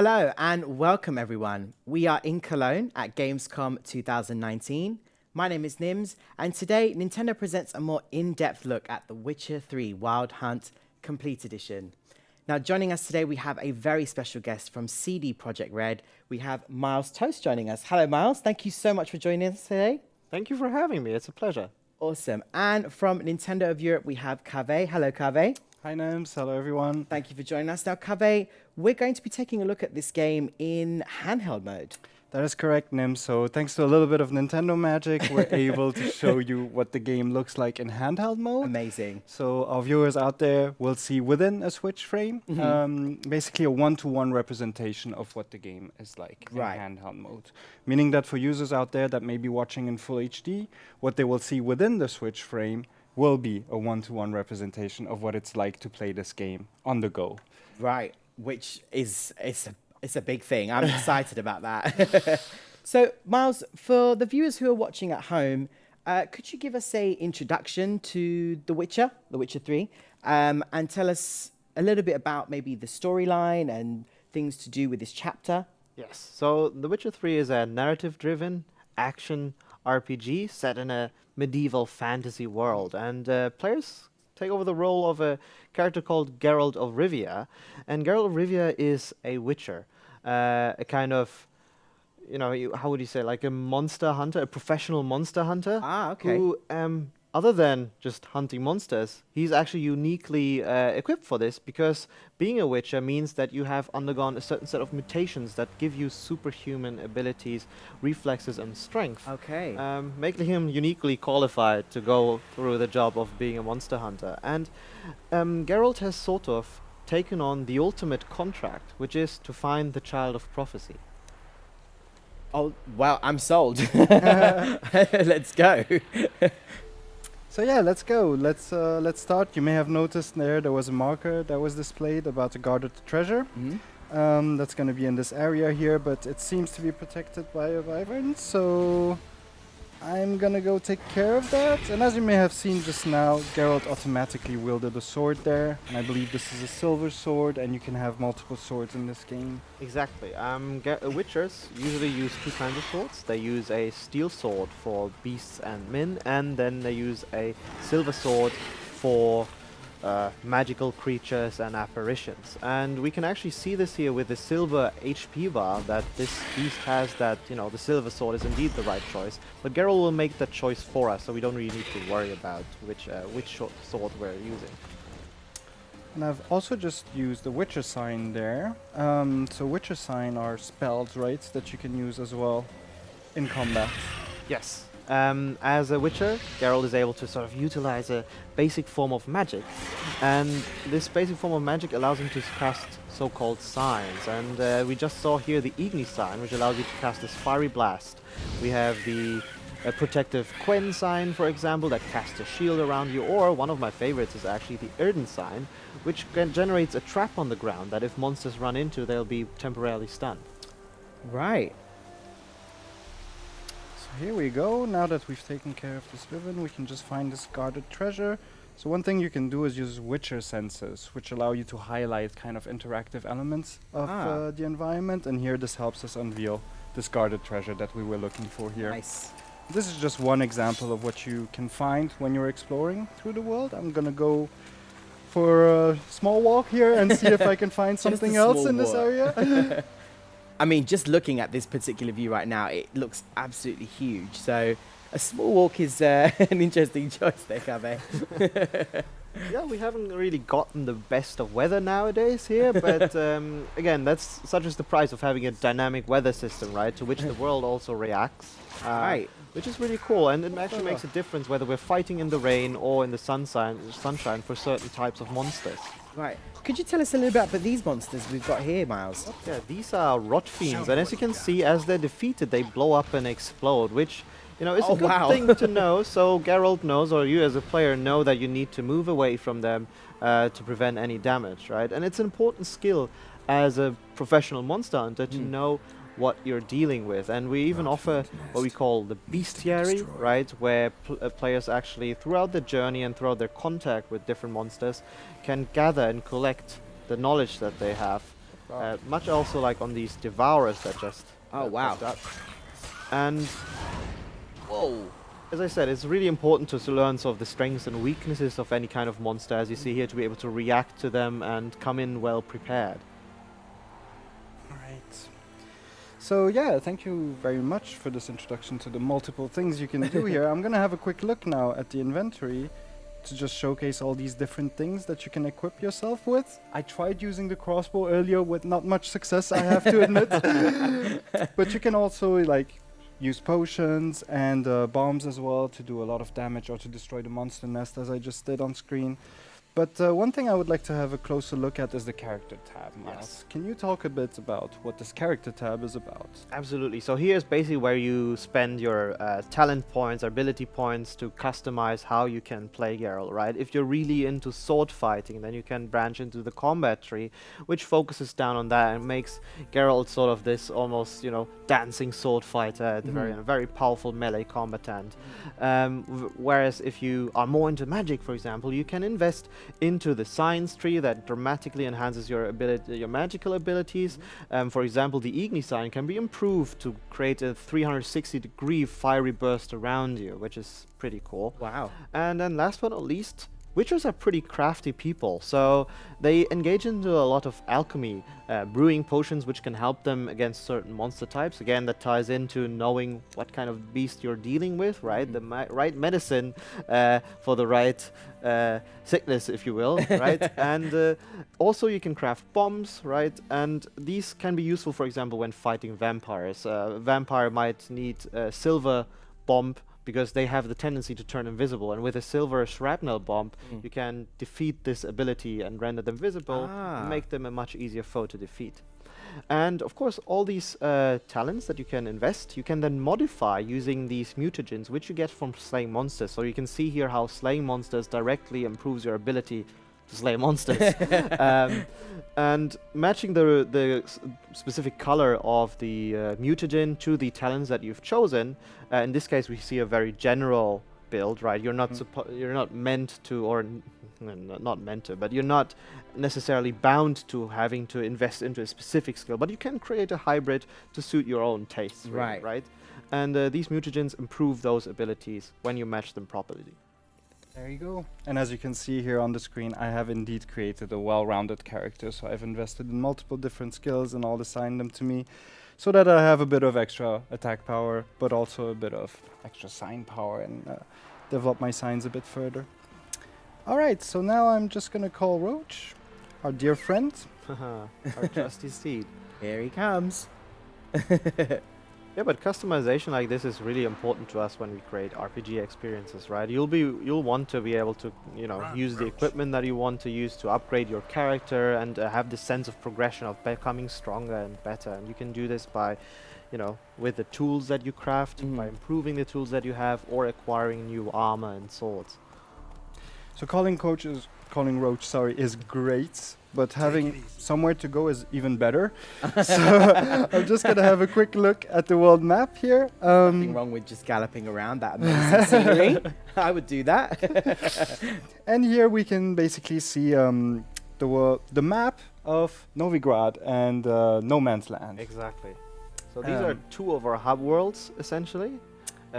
Hello and welcome everyone. We are in Cologne at Gamescom 2019. My name is Nims, and today Nintendo presents a more in-depth look at The Witcher 3 Wild Hunt Complete Edition. Now joining us today we have a very special guest from CD Projekt Red. We have Miles Toast joining us. Hello Miles, thank you so much for joining us today. Thank you for having me, it's a pleasure. Awesome. And from Nintendo of Europe we have Kave. Hello Kave. Hi Nims, hello everyone. Thank you for joining us. Now Kave, we're going to be taking a look at this game in handheld mode. That is correct, Nim. So thanks to a little bit of Nintendo magic, we're able to show you what the game looks like in handheld mode. Amazing. So our viewers out there will see within a Switch frame, basically a one-to-one representation of what the game is like in handheld mode. Meaning that for users out there that may be watching in full HD, what they will see within the Switch frame will be a one-to-one representation of what it's like to play this game on the go. Right, which is it's a big thing. I'm excited about that. So, Miles, for the viewers who are watching at home, could you give us an introduction to The Witcher 3, and tell us a little bit about maybe the storyline and things to do with this chapter? Yes, so The Witcher 3 is a narrative-driven action RPG set in a medieval fantasy world, and players take over the role of a character called Geralt of Rivia, and Geralt of Rivia is a witcher, a kind of, how would you say, like a monster hunter, a professional monster hunter. Ah, okay. Who, other than just hunting monsters, he's actually uniquely equipped for this, because being a witcher means that you have undergone a certain set of mutations that give you superhuman abilities, reflexes, and strength. Okay. Making him uniquely qualified to go through the job of being a monster hunter. And Geralt has sort of taken on the ultimate contract, which is to find the child of prophecy. Oh, well, I'm sold. Let's go. So yeah, let's go. Let's start. You may have noticed there was a marker that was displayed about the guarded treasure. That's going to be in this area here, but it seems to be protected by a wyvern, so I'm going to go take care of that. And as you may have seen just now, Geralt automatically wielded a sword there, and I believe this is a silver sword, and you can have multiple swords in this game. Exactly. Witchers usually use two kinds of swords. They use a steel sword for beasts and men, and then they use a silver sword for magical creatures and apparitions. And we can actually see this here with the silver HP bar, that this beast has, that, the silver sword is indeed the right choice. But Geralt will make that choice for us, so we don't really need to worry about which sword we're using. And I've also just used the Witcher sign there. So Witcher sign are spells, right, that you can use as well in combat. Yes. As a Witcher, Geralt is able to sort of utilize a basic form of magic, and this basic form of magic allows him to cast so-called signs, and we just saw here the Igni sign, which allows you to cast this fiery blast. We have the protective Quen sign, for example, that casts a shield around you, or one of my favorites is actually the Erden sign, which generates a trap on the ground that if monsters run into, they'll be temporarily stunned. Right. Here we go. Now that we've taken care of this ribbon, we can just find this guarded treasure. So one thing you can do is use Witcher senses, which allow you to highlight kind of interactive elements of the environment. And here this helps us unveil this guarded treasure that we were looking for here. Nice. This is just one example of what you can find when you're exploring through the world. I'm gonna go for a small walk here and see if I can find something else in this area. I mean, just looking at this particular view right now, it looks absolutely huge. So a small walk is an interesting choice there, Kave. Yeah, we haven't really gotten the best of weather nowadays here, but again, that's such as the price of having a dynamic weather system, right, to which the world also reacts. Right. Which is really cool, and it actually makes a difference whether we're fighting in the rain or in the sunshine for certain types of monsters. Right. Could you tell us a little bit about these monsters we've got here, Miles? Yeah, these are rot fiends, and as you can see, as they're defeated, they blow up and explode, which, is a good thing to know. So Geralt knows, or you as a player know, that you need to move away from them to prevent any damage, right? And it's an important skill as a professional monster hunter to know what you're dealing with. And we even offer what we call the bestiary, right, where players actually, throughout the journey and throughout their contact with different monsters, can gather and collect the knowledge that they have much also like on these devourers that just wow. popped up. And whoa, as I said, it's really important to learn sort of the strengths and weaknesses of any kind of monster, as you see here, to be able to react to them and come in well prepared. Right. So yeah, thank you very much for this introduction to the multiple things you can do here. I'm gonna have a quick look now at the inventory to just showcase all these different things that you can equip yourself with. I tried using the crossbow earlier with not much success, I have to admit. But you can also like use potions and bombs as well to do a lot of damage or to destroy the monster nest, as I just did on screen. But one thing I would like to have a closer look at is the character tab, Miles. Yes. Can you talk a bit about what this character tab is about? Absolutely. So here's basically where you spend your talent points, ability points to customize how you can play Geralt, right? If you're really into sword fighting, then you can branch into the combat tree, which focuses down on that and makes Geralt sort of this almost, you know, dancing sword fighter, at the very powerful melee combatant. Whereas if you are more into magic, for example, you can invest into the science tree that dramatically enhances your magical abilities. For example, the Igni sign can be improved to create a 360-degree fiery burst around you, which is pretty cool. Wow. And then last but not least, Witchers are pretty crafty people, so they engage into a lot of alchemy, brewing potions which can help them against certain monster types. Again, that ties into knowing what kind of beast you're dealing with, right? The right medicine for the right sickness, if you will, right? And also you can craft bombs, right? And these can be useful, for example, when fighting vampires. A vampire might need a silver bomb because they have the tendency to turn invisible, and with a silver shrapnel bomb you can defeat this ability and render them visible, and make them a much easier foe to defeat. And of course, all these talents that you can invest, you can then modify using these mutagens, which you get from slaying monsters. So you can see here how slaying monsters directly improves your ability to slay monsters. And matching the specific color of the mutagen to the talents that you've chosen, in this case we see a very general build, right? You're not you're not meant to, or not meant to, but you're not necessarily bound to having to invest into a specific skill, but you can create a hybrid to suit your own tastes, Right. right? And these mutagens improve those abilities when you match them properly. There you go. And as you can see here on the screen, I have indeed created a well-rounded character. So I've invested in multiple different skills and all assigned them to me so that I have a bit of extra attack power, but also a bit of extra sign power, and develop my signs a bit further. All right, so now I'm just going to call Roach, our dear friend. Our trusty steed. Here he comes. Yeah, but customization like this is really important to us when we create RPG experiences, right? You'll want to be able to, you know, use the equipment that you want to use to upgrade your character and have this sense of progression of becoming stronger and better. And you can do this by, you know, with the tools that you craft, by improving the tools that you have, or acquiring new armor and swords. So calling Roach, sorry, is great, but having somewhere to go is even better. So I'm just gonna have a quick look at the world map here. Nothing wrong with just galloping around that amazing scenery. I would do that. And here we can basically see the map of Novigrad and No Man's Land. Exactly. So these are two of our hub worlds, essentially.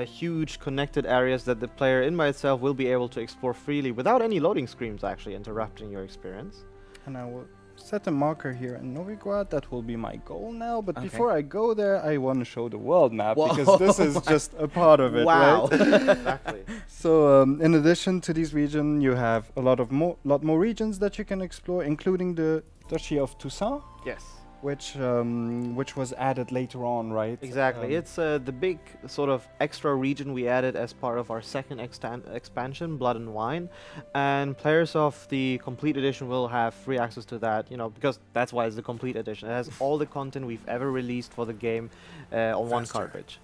Huge connected areas that the player in by itself will be able to explore freely without any loading screens actually interrupting your experience. And I will set a marker here in Novigrad. That will be my goal now. But before I go there, I want to show the world map, because this is just a part of it, wow. right? Exactly. So in addition to these regions, you have a lot more regions that you can explore, including the Duchy of Toussaint. Yes. Which was added later on, right? Exactly. It's the big sort of extra region we added as part of our second expansion, Blood and Wine. And players of the complete edition will have free access to that, you know, because that's why it's the complete edition. It has all the content we've ever released for the game on one cartridge.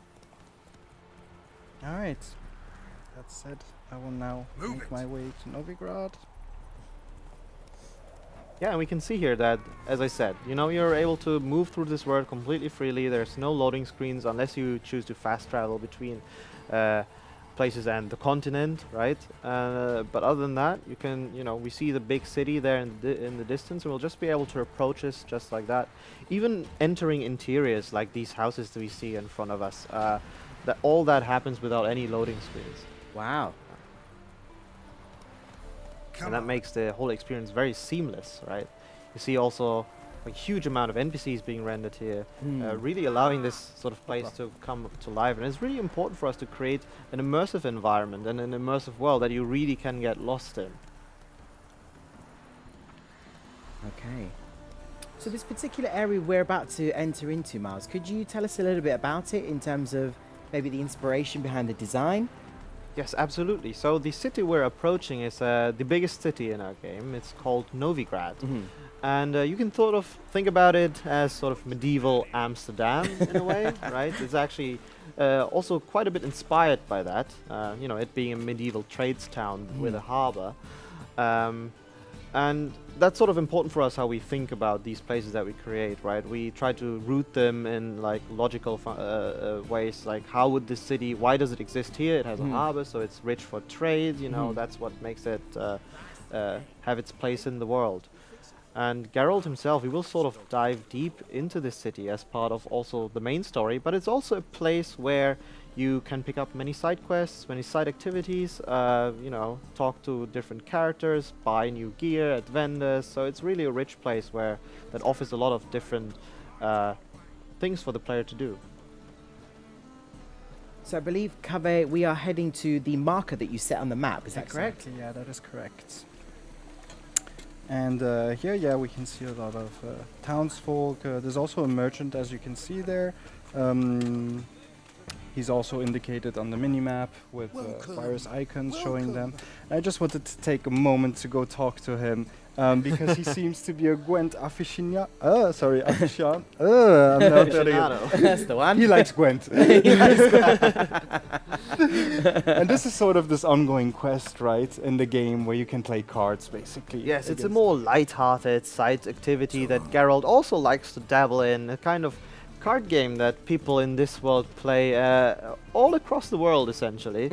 All right. That said, I will now make my way to Novigrad. Yeah, and we can see here that, as I said, you know, you're able to move through this world completely freely. There's no loading screens unless you choose to fast travel between places and the continent, right? But other than that, you can, we see the big city there in the distance, and we'll just be able to approach this just like that. Even entering interiors like these houses that we see in front of us, all that happens without any loading screens. Wow. And that makes the whole experience very seamless, right? You see also a huge amount of NPCs being rendered here, really allowing this sort of place to come to life. And it's really important for us to create an immersive environment and an immersive world that you really can get lost in. Okay. So this particular area we're about to enter into, Miles, could you tell us a little bit about it in terms of maybe the inspiration behind the design? Yes, absolutely. So the city we're approaching is the biggest city in our game. It's called Novigrad. And you can sort of think about it as sort of medieval Amsterdam in a way, right? It's actually also quite a bit inspired by that, it being a medieval trades town with a harbor. And that's sort of important for us how we think about these places that we create, right? We try to root them in like logical ways, like how would this city, why does it exist here? It has a harbor, so it's rich for trade, that's what makes it have its place in the world. And Geralt himself, he will sort of dive deep into this city as part of also the main story, but it's also a place where you can pick up many side quests, many side activities, talk to different characters, buy new gear at vendors. So it's really a rich place that offers a lot of different things for the player to do. So I believe, Kaveh, we are heading to the marker that you set on the map. Is that correct? Exactly, yeah, that is correct. And here, we can see a lot of townsfolk. There's also a merchant, as you can see there. He's also indicated on the mini-map with various icons showing them. I just wanted to take a moment to go talk to him because he seems to be a Gwent aficionado. Aficionado. I'm not Aficionado. That's the one. He likes Gwent. And this is sort of this ongoing quest, right, in the game where you can play cards, basically. Yes, it's a more light-hearted side activity that Geralt also likes to dabble in, a kind of card game that people in this world play all across the world, essentially,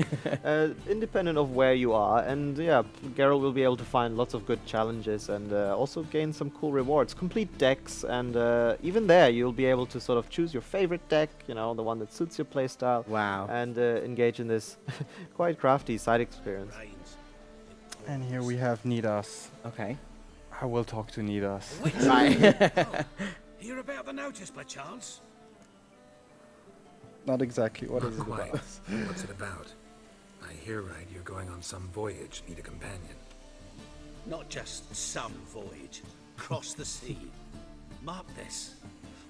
independent of where you are. And yeah, Geralt will be able to find lots of good challenges and also gain some cool rewards, complete decks, and even there you'll be able to sort of choose your favorite deck, the one that suits your playstyle. Wow. And engage in this quite crafty side experience. And here we have Nidas. Okay. I will talk to Nidas. Right. Hear about the notice by chance? Not exactly. What Not is it quite. about? What's it about? I hear right you're going on some voyage, need a companion. Not just some voyage. Cross the sea. Mark this.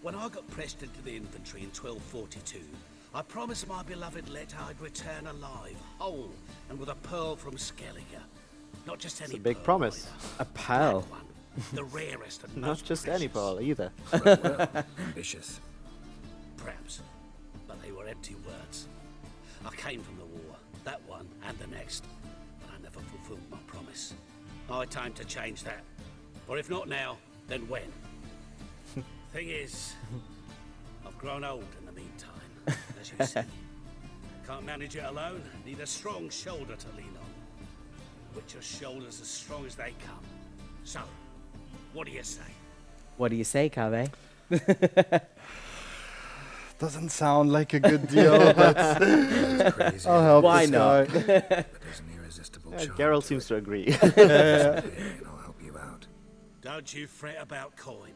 When I got pressed into the infantry in 1242, I promised my beloved Let I'd return alive, whole, and with a pearl from Skellige. Not just any It's a big pearl, promise. either. A pearl. That one. The rarest and Not most just any precious. pearl either. Well, ambitious. Perhaps. But they were empty words. I came from the war, that one and the next, but I never fulfilled my promise. High time to change that. Or if not now, then when? Thing is, I've grown old in the meantime, as you see. Can't manage it alone, need a strong shoulder to lean on. Witcher's shoulders as strong as they come. So, what do you say? What do you say, Kaveh? Doesn't sound like a good deal, but That's crazy. I'll help Why this not? guy. But there's an irresistible charm Geralt to seems it. to agree. And I'll help you out. Don't you fret about coin.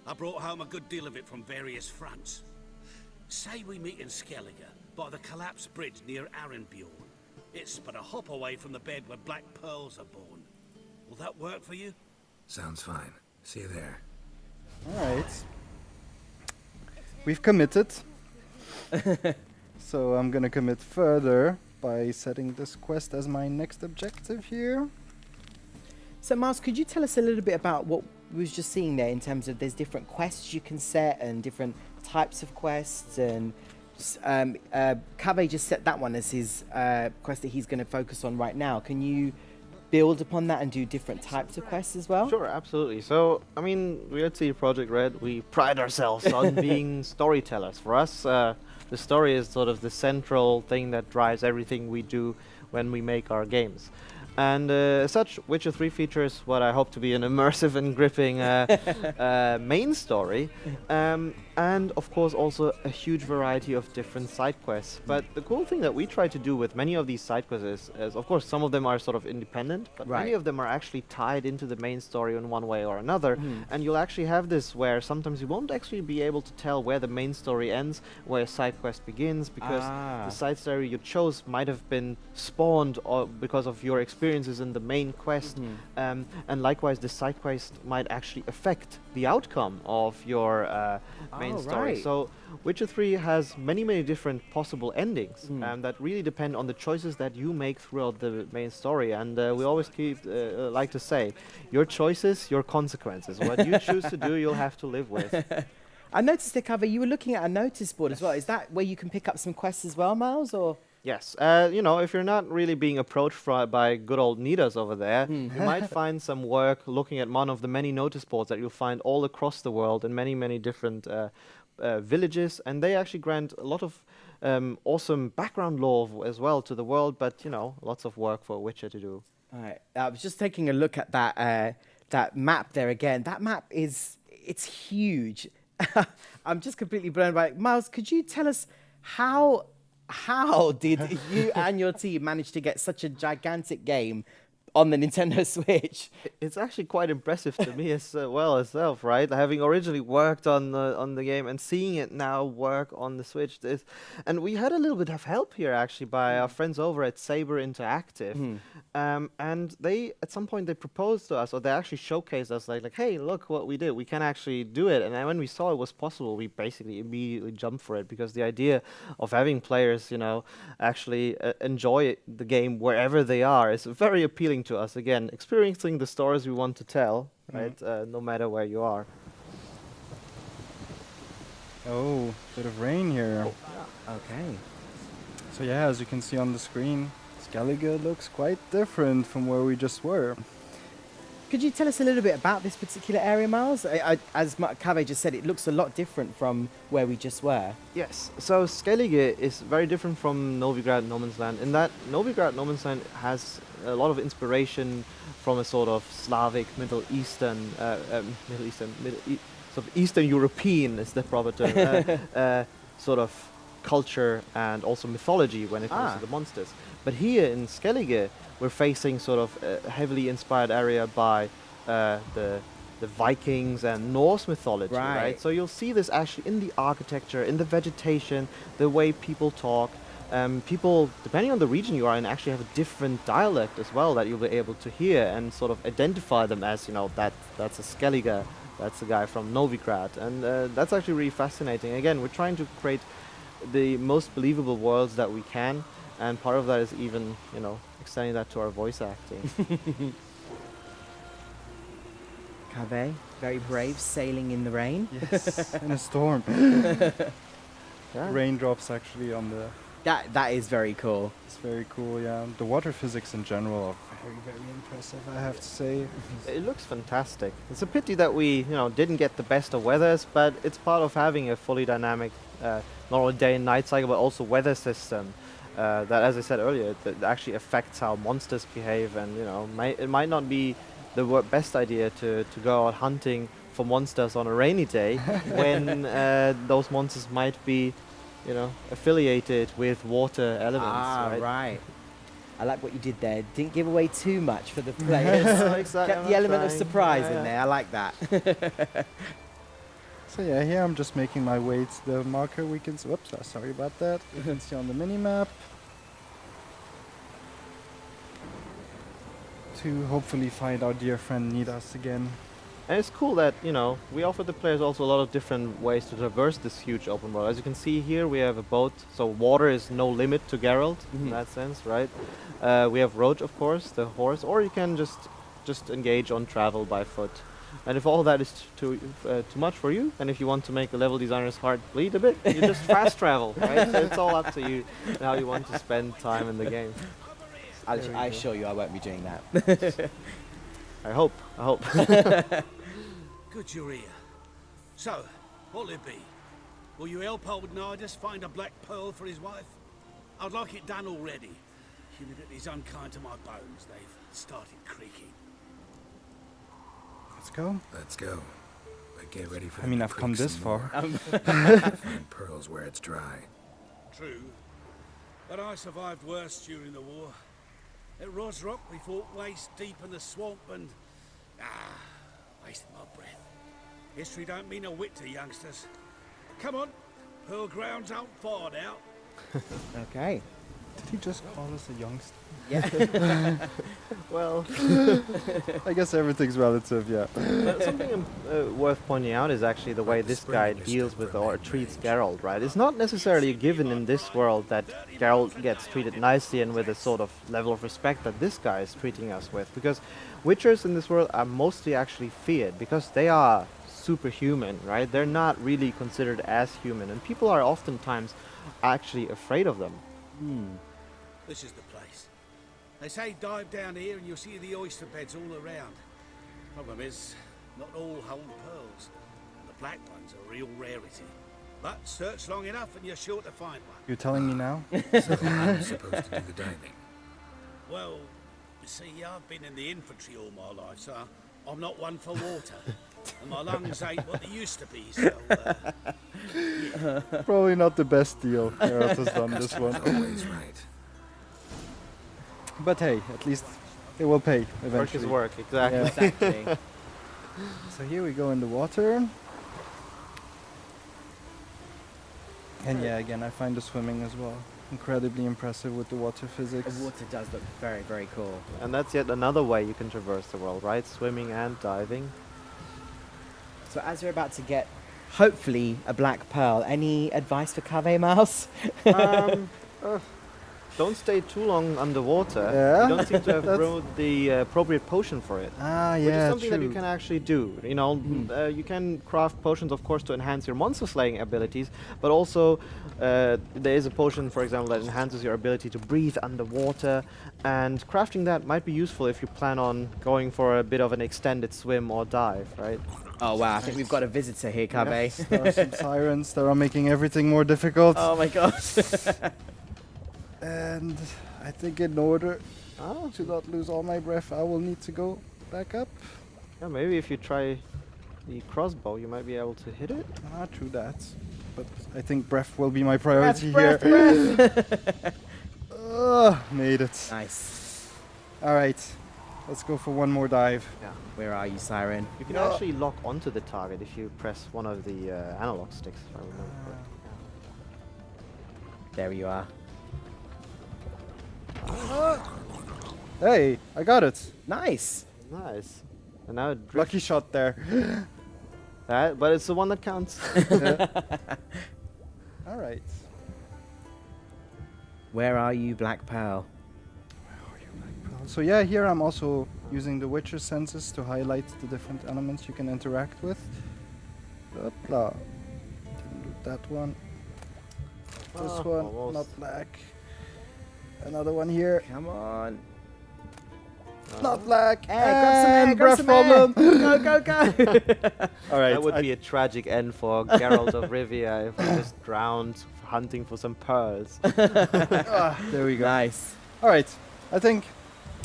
I brought home a good deal of it from various fronts. Say we meet in Skellige, by the collapsed bridge near Arenbjorn. It's but a hop away from the bed where black pearls are born. Will that work for you? Sounds fine. See you there. All right. We've committed. So I'm gonna commit further by setting this quest as my next objective here. So, Miles, could you tell us a little bit about what we was just seeing there in terms of there's different quests you can set and different types of quests, and Kaveh just set that one as his quest that he's going to focus on right now. Can you build upon that and do different types of quests as well? Sure, absolutely. So, I mean, we at CD Projekt Red, we pride ourselves on being storytellers. For us, the story is sort of the central thing that drives everything we do when we make our games. And as such, Witcher 3 features what I hope to be an immersive and gripping main story, and of course also a huge variety of different side quests. But the cool thing that we try to do with many of these side quests is of course some of them are sort of independent, but many of them are actually tied into the main story in one way or another. And you'll actually have this where sometimes you won't actually be able to tell where the main story ends, where a side quest begins, because the side story you chose might have been spawned or because of your experiences in the main quest, and likewise the side quest might actually affect the outcome of your main story. So Witcher 3 has many different possible endings that really depend on the choices that you make throughout the main story. And we always like to say, your choices, your consequences. What you choose to do, you'll have to live with. I noticed the cover, you were looking at a notice board as well. Is that where you can pick up some quests as well, Miles? Or? Yes, you know, if you're not really being approached by good old Nidas over there, you might find some work looking at one of the many notice boards that you'll find all across the world in many different villages, and they actually grant a lot of awesome background lore as well to the world, but, you know, lots of work for a Witcher to do. All right, I was just taking a look at that map there again. That map it's huge. I'm just completely blown away. Miles, could you tell us how did you and your team manage to get such a gigantic game on the Nintendo Switch? It's actually quite impressive to me as well itself, right? Having originally worked on the game and seeing it now work on the Switch. And we had a little bit of help here actually by our friends over at Saber Interactive. And they, at some point, they proposed to us, or they actually showcased us like, hey, look what we did. We can actually do it. And then when we saw it was possible, we basically immediately jumped for it, because the idea of having players, you know, actually enjoy the game wherever they are is very appealing to us. Again, experiencing the stories we want to tell, right? No matter where you are. Oh, bit of rain here. Okay. So yeah, as you can see on the screen, Skellige looks quite different from where we just were. Could you tell us a little bit about this particular area, Miles? As Kaveh just said, it looks a lot different from where we just were. Yes, so Skellige is very different from Novigrad No Man's Land in that Novigrad No Man's Land has a lot of inspiration from a sort of Slavic, Middle Eastern, sort of Eastern European is the proper term, sort of culture and also mythology when it comes to the monsters. But here in Skellige, we're facing sort of a heavily inspired area by the Vikings and Norse mythology, right? So you'll see this actually in the architecture, in the vegetation, the way people talk. People, depending on the region you are in, actually have a different dialect as well that you'll be able to hear and sort of identify them as, you know, that's a Skellige, that's a guy from Novigrad. And that's actually really fascinating. Again, we're trying to create the most believable worlds that we can, and part of that is even, you know, extending that to our voice acting. Kaveh, very brave, sailing in the rain. Yes, in a storm. Yeah. Raindrops actually on the... That is very cool. It's very cool, yeah. The water physics in general are very impressive, I have to say. It looks fantastic. It's a pity that we, you know, didn't get the best of weathers, but it's part of having a fully dynamic, not only day and night cycle, but also weather system. That, as I said earlier, that actually affects how monsters behave, and, you know, it might not be the best idea to go out hunting for monsters on a rainy day when those monsters might be, you know, affiliated with water elements. Right. I like what you did there. Didn't give away too much for the players. Exactly. Kept the element of surprise in there. I like that. So yeah, here I'm just making my way to the marker we can... Whoops, sorry about that. You can see on the mini-map. To hopefully find our dear friend Nidas again. And it's cool that, you know, we offer the players also a lot of different ways to traverse this huge open world. As you can see here, we have a boat, so water is no limit to Geralt in that sense, right? We have Roach, of course, the horse, or you can just engage on travel by foot. And if all that is too much for you, and if you want to make the level designer's heart bleed a bit, you just fast travel, right? So it's all up to you and how you want to spend time in the game. I assure you I won't be doing that. I hope. Good you're here. So, what'll it be? Will you help old Nidus find a black pearl for his wife? I'd like it done already. Humidity's unkind to my bones. They've started creaking. Let's go. Let's go. But get ready for I mean, I've come this far. Find pearls where it's dry. True. But I survived worse during the war. At Rosrock, we fought waist deep in the swamp and... wasted my breath. History don't mean a whit to youngsters. Come on, Pearl Grounds out far now. Okay. Did he just call us a youngster? Yeah. Well, I guess everything's relative, yeah. something worth pointing out is actually the way this guy deals with or treats Geralt, right? It's not necessarily a given in this world that Geralt gets treated nicely and with a sort of level of respect that this guy is treating us with, because Witchers in this world are mostly actually feared because they are superhuman, right? They're not really considered as human, and people are oftentimes actually afraid of them. This is the place. They say dive down here and you'll see the oyster beds all around. Problem is, not all hold pearls. And the black ones are a real rarity. But search long enough and you're sure to find one. You're telling me now? So I'm supposed to do the diving. Well, you see, I've been in the infantry all my life, so I'm not one for water. And my lungs ain't what they used to be, so... Probably not the best deal Geralt has done this one. Always right. But hey, at least it will pay Work eventually. is work, exactly. Yeah. Exactly. So here we go in the water. And yeah, again, I find the swimming as well incredibly impressive with the water physics. The water does look very, very cool. And that's yet another way you can traverse the world, right? Swimming and diving. So as we're about to get, hopefully, a black pearl, any advice for Cave Mouse? Don't stay too long underwater. Yeah? You don't seem to have That's- brewed the appropriate potion for it. Ah, Which yeah, is something that you true. can actually do. You know, you can craft potions, of course, to enhance your monster slaying abilities, but also there is a potion, for example, that enhances your ability to breathe underwater, and crafting that might be useful if you plan on going for a bit of an extended swim or dive, right? Oh wow, I think we've got a visitor here, Cave. Yes, there are some sirens that are making everything more difficult. Oh my gosh. And I think in order to not lose all my breath, I will need to go back up. Yeah, maybe if you try the crossbow, you might be able to hit it. Ah, true that. But I think breath will be my priority breath, here. breath. Made it. Nice. All right, let's go for one more dive. Yeah. Where are you, Siren? You can No. actually lock onto the target if you press one of the analog sticks, if I remember correctly. There you are. Hey, I got it. Nice. Nice. And now it drifts. Lucky shot there. That, but it's the one that counts. All right. Where are you, Black Pearl? So yeah, here I'm also using the Witcher senses to highlight the different elements you can interact with. Hoopla. Didn't do that one. This Oh, one, almost. not black. Another one here, Come on. not black. Hey, grab some air, And grab breath some air. problem. Go, go, go. All right. That would be a tragic end for Geralt of Rivia if he just drowned hunting for some pearls. There we go. Nice. All right. I think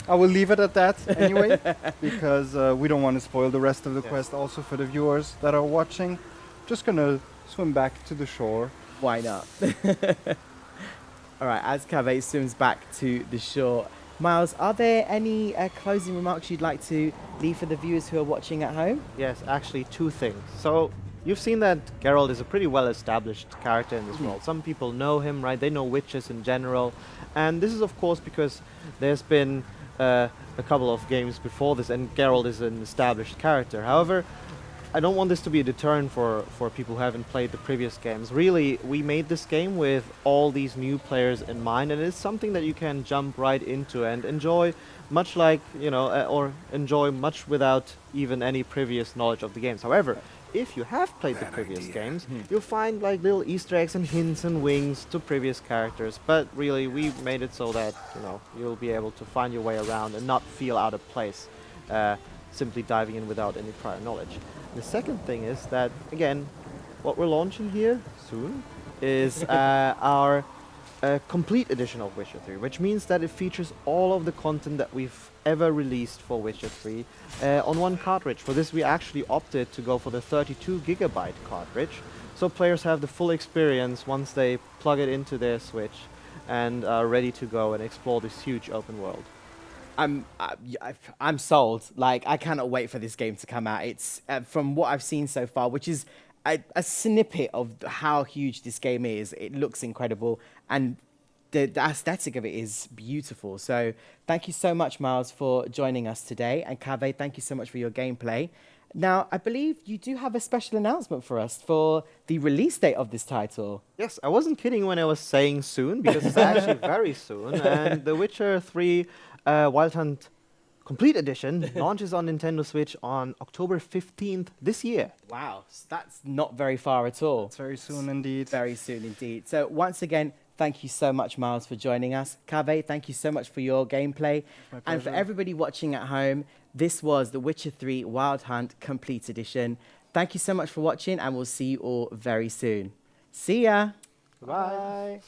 I will leave it at that anyway, because we don't want to spoil the rest of the Yeah. quest also for the viewers that are watching. Just gonna swim back to the shore. Why not? All right, as Cave swims back to the shore, Miles, are there any closing remarks you'd like to leave for the viewers who are watching at home? Yes, actually two things. So you've seen that Geralt is a pretty well-established character in this world. Some people know him, right? They know witches in general. And this is, of course, because there's been a couple of games before this, and Geralt is an established character. However, I don't want this to be a deterrent for people who haven't played the previous games. Really, we made this game with all these new players in mind, and it's something that you can jump right into and enjoy, much like, you know, or enjoy much without even any previous knowledge of the games. However, if you have played the previous games, you'll find like little Easter eggs and hints and winks to previous characters. But really, we made it so that, you know, you'll be able to find your way around and not feel out of place, simply diving in without any prior knowledge. The second thing is that, again, what we're launching here soon is our complete edition of Witcher 3, which means that it features all of the content that we've ever released for Witcher 3 on one cartridge. For this, we actually opted to go for the 32 gigabyte cartridge, so players have the full experience once they plug it into their Switch and are ready to go and explore this huge open world. I'm sold. Like, I cannot wait for this game to come out. It's from what I've seen so far, which is a snippet of how huge this game is. It looks incredible, and the aesthetic of it is beautiful. So thank you so much, Miles, for joining us today, and Kaveh, thank you so much for your gameplay. Now, I believe you do have a special announcement for us for the release date of this title. Yes, I wasn't kidding when I was saying soon, because it's actually very soon, and The Witcher 3 Wild Hunt Complete Edition launches on Nintendo Switch on October 15th this year. Wow, that's not very far at all. It's very soon indeed. Very soon indeed. So once again, thank you so much, Miles, for joining us. Kaveh, thank you so much for your gameplay. My And for pleasure. everybody watching at home, this was The Witcher 3 Wild Hunt Complete Edition. Thank you so much for watching, and we'll see you all very soon. See ya! Bye.